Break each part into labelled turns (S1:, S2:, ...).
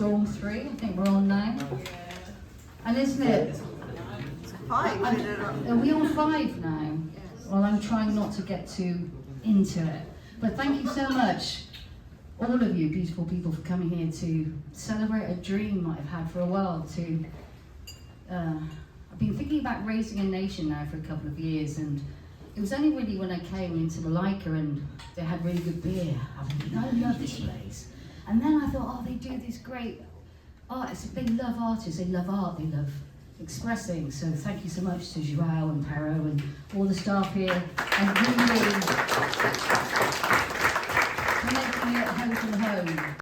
S1: Storm 3, I think we're on now. And isn't it?
S2: 5.
S1: Are we on 5 now?
S2: Yes.
S1: Well, I'm trying not to get too into it. But thank you so much, all of you beautiful people, for coming here to celebrate a dream I've had for a while. I've been thinking about raising a nation now for a couple of years, and it was only really when I came into Malaica and they had really good beer. I was thinking, I love this place. And then I thought, oh, they do this great art. They love artists, they love art, they love expressing. So thank you so much to Joao and Pero and all the staff here, and really making it home from home.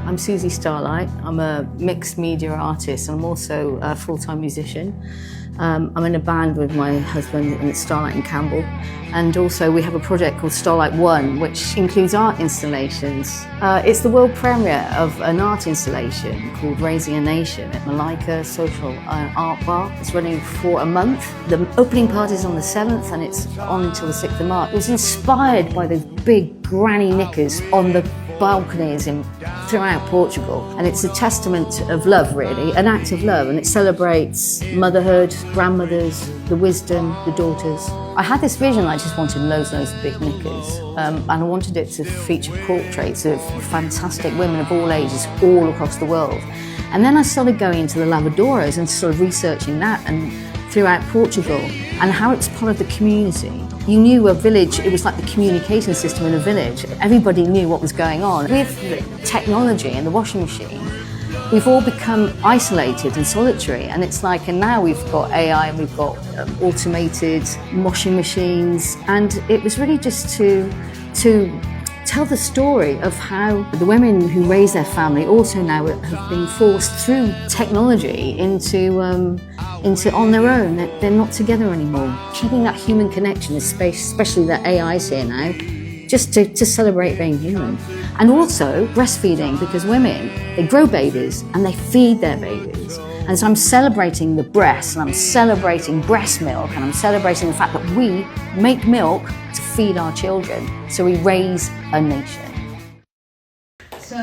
S3: I'm Suzie Starlite. I'm a mixed media artist, and I'm also a full-time musician. I'm in a band with my husband, and it's Starlite and Campbell. And also we have a project called Starlite One, which includes art installations. It's the world premiere of an art installation called Raising a Nation at Malaica Social Art Bar. It's running for a month. The opening party is on the 7th and it's on until the 6th of March. It was inspired by those big granny knickers on the balconies throughout Portugal, and it's a testament of love, really, an act of love, and it celebrates motherhood, grandmothers, the wisdom, the daughters. I had this vision, I just wanted loads and loads of big knickers, and I wanted it to feature portraits of fantastic women of all ages all across the world. And then I started going into the lavadoras and sort of researching that and throughout Portugal and how it's part of the community. You knew a village, it was like the communication system in a village. Everybody knew what was going on. With technology and the washing machine, we've all become isolated and solitary, and it's like, and now we've got AI and we've got automated washing machines, and it was really just to tell the story of how the women who raise their family also now have been forced through technology into on their own. They're not together anymore. Keeping that human connection, especially that AI is here now, just to celebrate being human. And also breastfeeding, because women, they grow babies and they feed their babies. And so I'm celebrating the breast, and I'm celebrating breast milk, and I'm celebrating the fact that we make milk to feed our children. So we raise a nation.
S1: So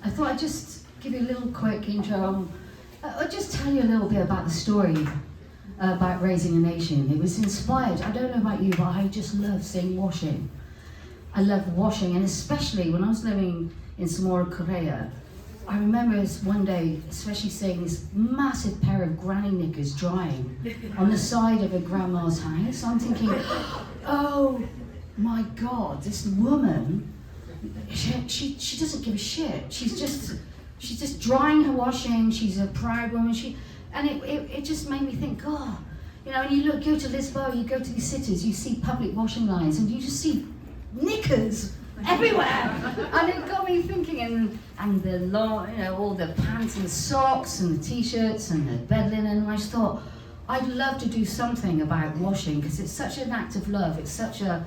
S1: I thought I'd just give you a little quick intro. I'll just tell you a little bit about the story about raising a nation. It was inspired, I don't know about you, but I just love seeing washing. I love washing, and especially when I was living in Samora, Korea, I remember one day especially seeing this massive pair of granny knickers drying on the side of a grandma's house. I'm thinking, oh my God, this woman, she doesn't give a shit. She's just drying her washing. She's a proud woman. And it just made me think, oh, you know, when you go to Lisboa, you go to these cities, you see public washing lines, and you just see knickers everywhere. And it got me thinking, and the all the pants and the socks and the t-shirts and the bed linen. And I just thought, I'd love to do something about washing, because it's such an act of love. It's such a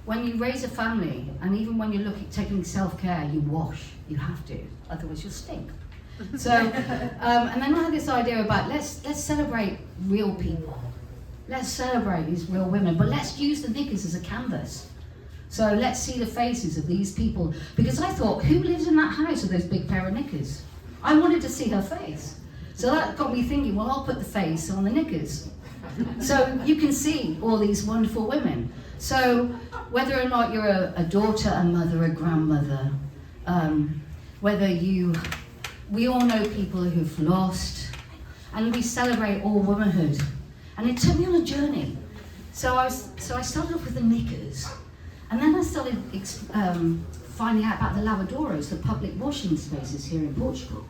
S1: when you raise a family, and even when you look at taking self-care, you wash. You have to, otherwise you'll stink. So, and then I had this idea about let's celebrate real people. Let's celebrate these real women, but let's use the knickers as a canvas. So let's see the faces of these people, because I thought, who lives in that house with those big pair of knickers? I wanted to see her face. So that got me thinking, well, I'll put the face on the knickers. So you can see all these wonderful women. So whether or not you're a daughter, a mother, a grandmother, we all know people who've lost, and we celebrate all womanhood. And it took me on a journey. So I started off with the knickers, and then I started finding out about the lavadoras, the public washing spaces here in Portugal.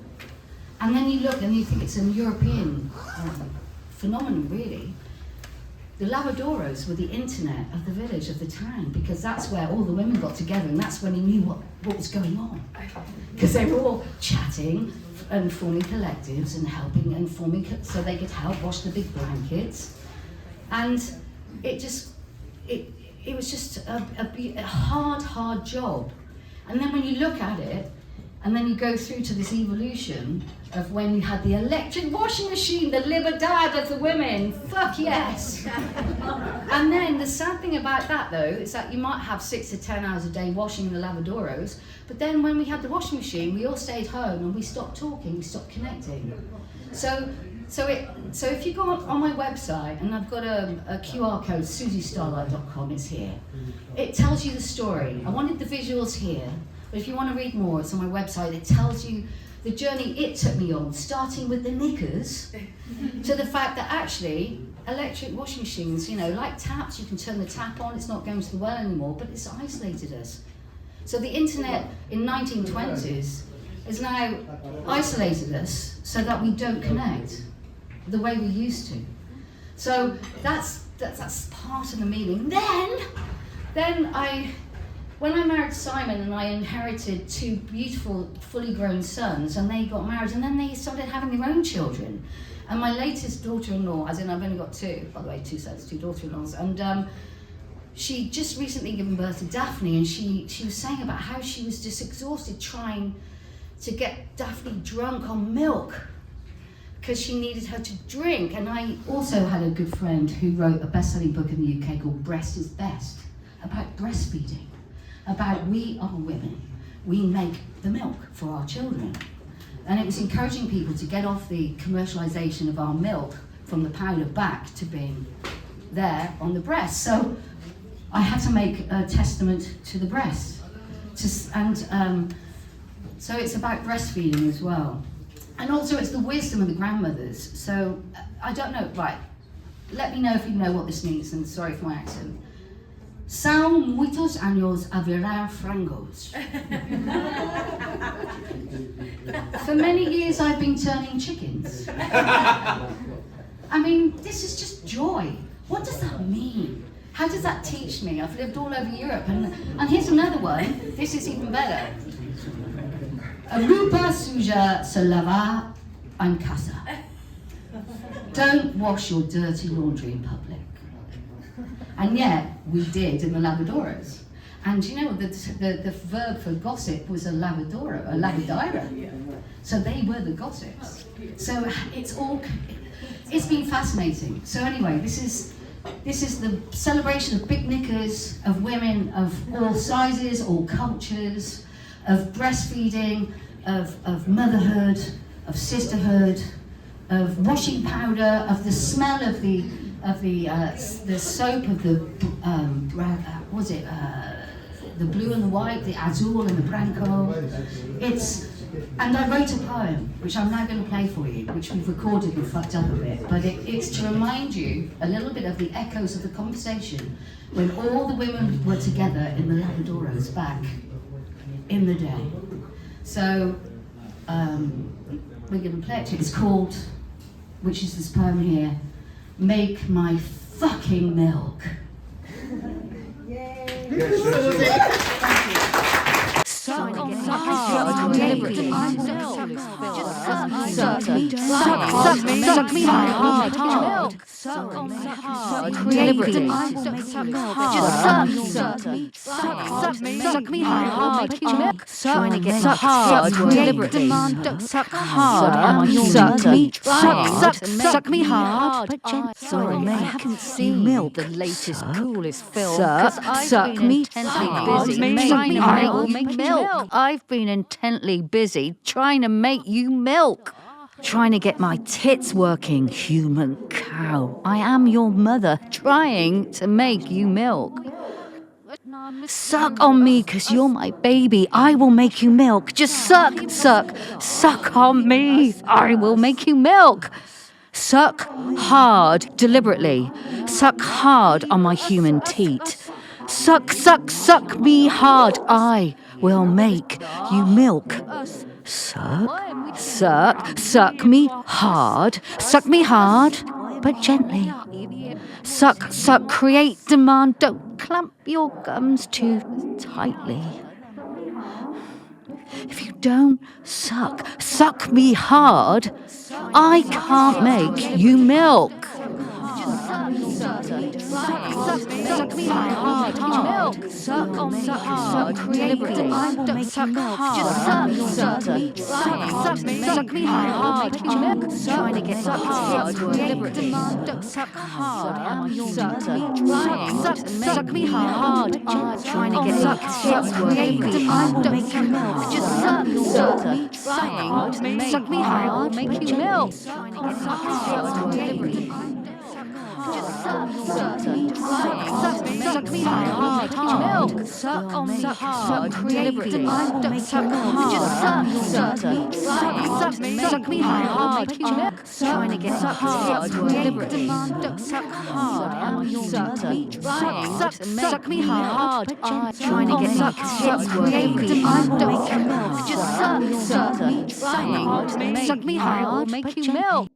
S1: And then you look and you think it's a European phenomenon, really. The lavadoras were the internet of the village, of the town, because that's where all the women got together, and that's when you knew what was going on. Because they were all chatting and forming collectives and helping and forming, so they could help wash the big blankets. And it was just a hard job. And then when you look at it, And then you go through to this evolution of when you had the electric washing machine, the libertad of the women, fuck yes. And then the sad thing about that though, is that you might have 6 to 10 hours a day washing the lavadoros, but then when we had the washing machine, we all stayed home and we stopped talking, we stopped connecting. So if you go on my website, and I've got a QR code, suziestarlite.com, it's here. It tells you the story. I wanted the visuals here, but if you want to read more, it's on my website. It tells you the journey it took me on, starting with the knickers, to the fact that actually, electric washing machines, you know, like taps, you can turn the tap on, it's not going to the well anymore, but it's isolated us. So the internet in 1920s has now isolated us so that we don't connect the way we used to. So that's part of the meaning. When I married Simon and I inherited 2 beautiful, fully grown sons, and they got married, and then they started having their own children. And my latest daughter-in-law, as in I've only got 2, by the way, 2 sets, 2 daughter-in-laws, and she just recently given birth to Daphne, and she was saying about how she was just exhausted trying to get Daphne drunk on milk because she needed her to drink. And I also had a good friend who wrote a best-selling book in the UK called Breast is Best, about breastfeeding, about we are women, we make the milk for our children. And it was encouraging people to get off the commercialization of our milk from the powder back to being there on the breast. So I had to make a testament to the breast. So it's about breastfeeding as well. And also it's the wisdom of the grandmothers. So I don't know, right, let me know if you know what this means, and sorry for my accent. São muitos anos a virar frangos. For many years I've been turning chickens. I mean, this is just joy. What does that mean? How does that teach me? I've lived all over Europe, and here's another one. This is even better. A roupa suja se lava en casa. Don't wash your dirty laundry in public. And yet, we did in the lavadoras. And you know, the verb for gossip was a lavadora, a lavadira. So they were the gossips. So it's been fascinating. So anyway, this is the celebration of big knickers, of women of all sizes, all cultures, of breastfeeding, of motherhood, of sisterhood, of washing powder, of the smell of the soap of the the blue and the white, the azul and the branco. And I wrote a poem, which I'm now going to play for you, which we've recorded and fucked up a bit, but it's to remind you a little bit of the echoes of the conversation when all the women were together in the lavadoros back in the day. So we're going to play it. It's called, which is this poem here, Make My Fucking Milk.
S2: Yay!
S4: Suck on the hard, deliberately. Suck me hard. Suck on the hard, deliberately. Suck me hard. Trying to get hard, deliberately. Suck hard on my suck me. Suck me hard. Sorry, I haven't seen milk. The latest, coolest film. Suck me hard. Trying to make milk. I've been intently busy trying to make you milk. Trying to get my tits working, human cow. I am your mother, trying to make you milk. Suck on me, 'cause you're my baby. I will make you milk. Just suck on me. I will make you milk. Suck hard, deliberately. Suck hard on my human teat. Suck me hard. I will make you milk. Suck me hard. Suck me hard, but gently. Suck, create, demand. Don't clamp your gums too tightly. If you don't suck me hard, I can't make you milk. Suck me hard, milk. Suck on me hard, deliberately. I will make you milk. Suck me hard, make you milk. Trying to get hard, deliberately. Suck hard, I'm your suck me hard, trying to get creatively. I will make you milk. Just suck me hard, make you milk. Trying to get hard, deliberately. Suck me hard, milk. Suck on me hard, deliberately. I will make you milk. Just suck me hard, make you milk. Trying to get hard, deliberately. Suck hard, I'm your suck me hard, trying to get creatively. I will make you milk. Just suck me hard, make you milk.